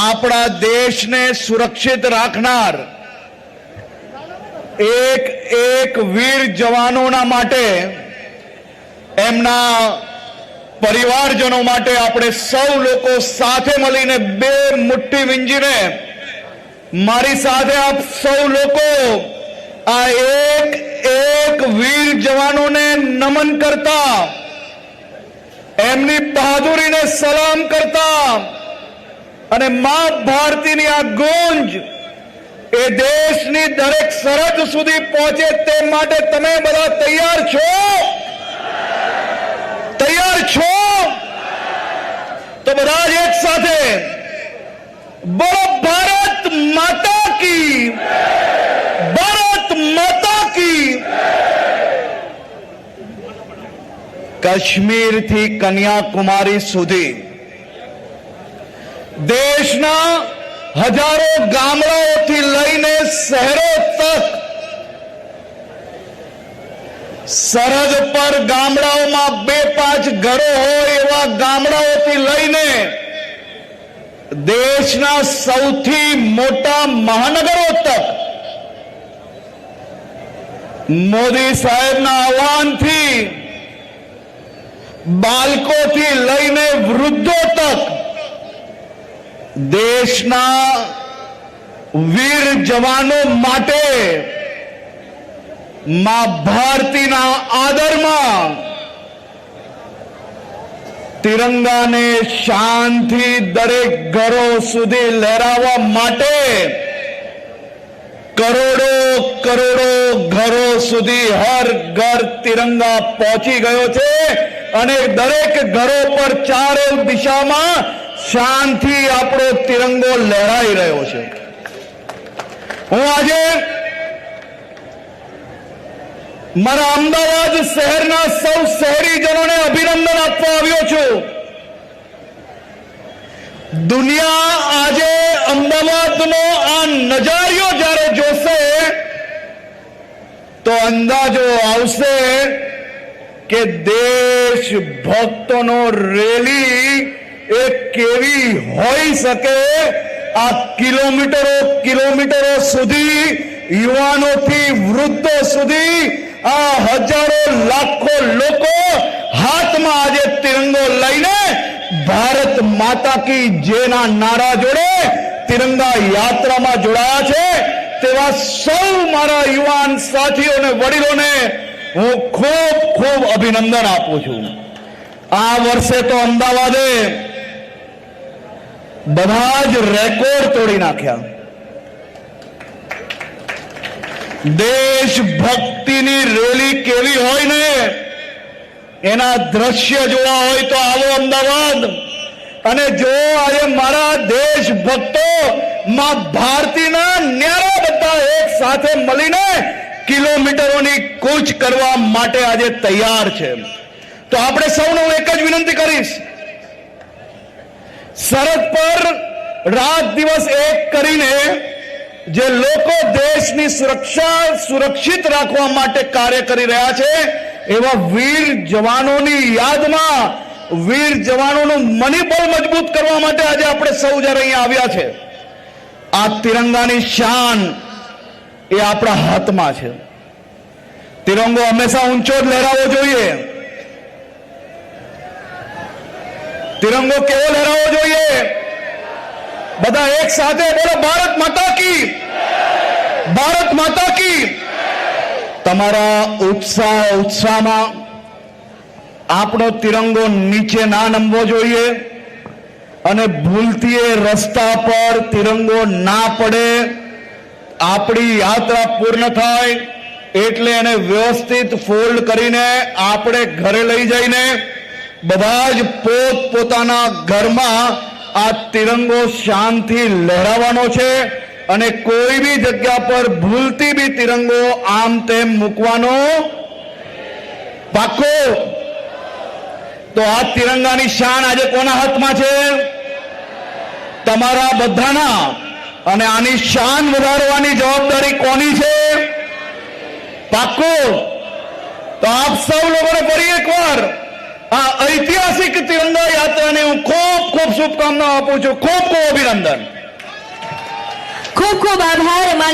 આપણા દેશને સુરક્ષિત રાખનાર એક એક વીર જવાનોના માટે, એમના પરિવારજનો માટે આપણે સૌ લોકો સાથે મળીને બે મુઠ્ઠી વીંજીને મારી સાથે આપ સૌ લોકો આ એક એક વીર જવાનોને નમન કરતા, એમની બહાદુરીને સલામ કરતા અને મા ભારતીની આ ગુંજ એ દેશની દરેક સરહદ સુધી પહોંચે તે માટે તમે બધા તૈયાર છો? તૈયાર છો? તો બધા જ એક સાથે બોલો ભારત માતા કી, ભારત માતા કી। કાશ્મીરથી કન્યાકુમારી સુધી દેશના હજારો ગામડાઓથી લઈને શહેરો તક, સરહદ પર ગામડાઓમાં 2-5 ઘરો હોય એવા ગામડાઓથી લઈને દેશના સૌથી મોટા મહાનગરો તક મોદી સાહેબના આહવાનથી બાળકોથી લઈને વૃદ્ધો તક દેશના વીર જવાનો માટે મા ભારતીના આદરમાં તિરંગાને શાનથી દરેક ઘરો સુધી લહેરાવવા માટે કરોડો કરોડો ઘરો સુધી હર ઘર તિરંગા પહોંચી ગયો છે અને દરેક ઘરો પર ચારે દિશામાં શાનથી આપણો તિરંગો લહેરાઈ રહ્યો છે। હું આજે મારા અમદાવાદ શહેરના સૌ શહેરીજનોને અભિનંદન આપવા આવ્યો છું। દુનિયા આજે અમદાવાદનો આ નજારિયો જ્યારે જોશે તો અંદાજો આવશે કે દેશભક્તોનો રેલી એ કેવી હોઈ શકે। આ કિલોમીટરો કિલોમીટરો સુધી યુવાનોથી વૃદ્ધો સુધી આ હજારો લાખો લોકો હાથમાં આજે તિરંગો લઈને ભારત માતા કી જેના નારા જોડે તિરંગા યાત્રામાં જોડાયા છે તેવા સૌ મારા યુવાન સાથીઓને, વડીલોને હું ખૂબ ખૂબ અભિનંદન આપું છું। આ વર્ષે તો અમદાવાદે બધા જ રેકોર્ડ તોડી નાખ્યા। દેશભક્તિની રેલી કેવી હોય ને એના દ્રશ્ય જોવા હોય તો આવો અમદાવાદ અને જો આજે મારા દેશભક્તો માં ભારતીના ન્યારા બધા એક સાથે મળીને કિલોમીટરોની કૂચ કરવા માટે આજે તૈયાર છે। તો આપણે સૌને હું એક જ વિનંતી કરીશ, સરહદ પર રાત દિવસ એક કરીને જે લોકો દેશની સુરક્ષા સુરક્ષિત રાખવા માટે કાર્ય કરી રહ્યા છે એવા વીર જવાનોની યાદમાં વીર જવાનોનું મનોબળ મજબૂત કરવા માટે આજે આપણે સૌ જ્યારે અહીંયા આવ્યા છે। આ તિરંગાની શાન એ આપણા હાથમાં છે। તિરંગો હંમેશા ઊંચો જ લહેરાવો જોઈએ। તિરંગો કેવો લહેરાવો જોઈએ? બધા એક સાથે બોલો ભારત માતા કી, ભારત માતા કી। તમારા ઉત્સાહમાં આપણો તિરંગો નીચે ના નમવો જોઈએ અને ભૂલથી એ રસ્તા પર તિરંગો ના પડે। આપણી યાત્રા પૂર્ણ થાય એટલે એને વ્યવસ્થિત ફોલ્ડ કરીને આપણે ઘરે લઈ જઈને બધા જ પોતપોતાના ઘરમાં આ તિરંગો શાનથી લહેરાવવાનો છે અને કોઈ બી જગ્યા પર ભૂલથી બી તિરંગો આમ તેમ મૂકવાનો પાકો। તો આ તિરંગાની શાન આજે કોના હાથમાં છે? તમારા બધાના। અને આની શાન વધારવાની જવાબદારી કોની છે? પાકો। તો આપ સૌ લોકોને ફરી એકવાર આ ઐતિહાસિક તિરંગા યાત્રાને હું ખૂબ ખૂબ શુભકામનાઓ આપું છું. ખૂબ ખૂબ અભિનંદન. ખૂબ ખૂબ આભાર.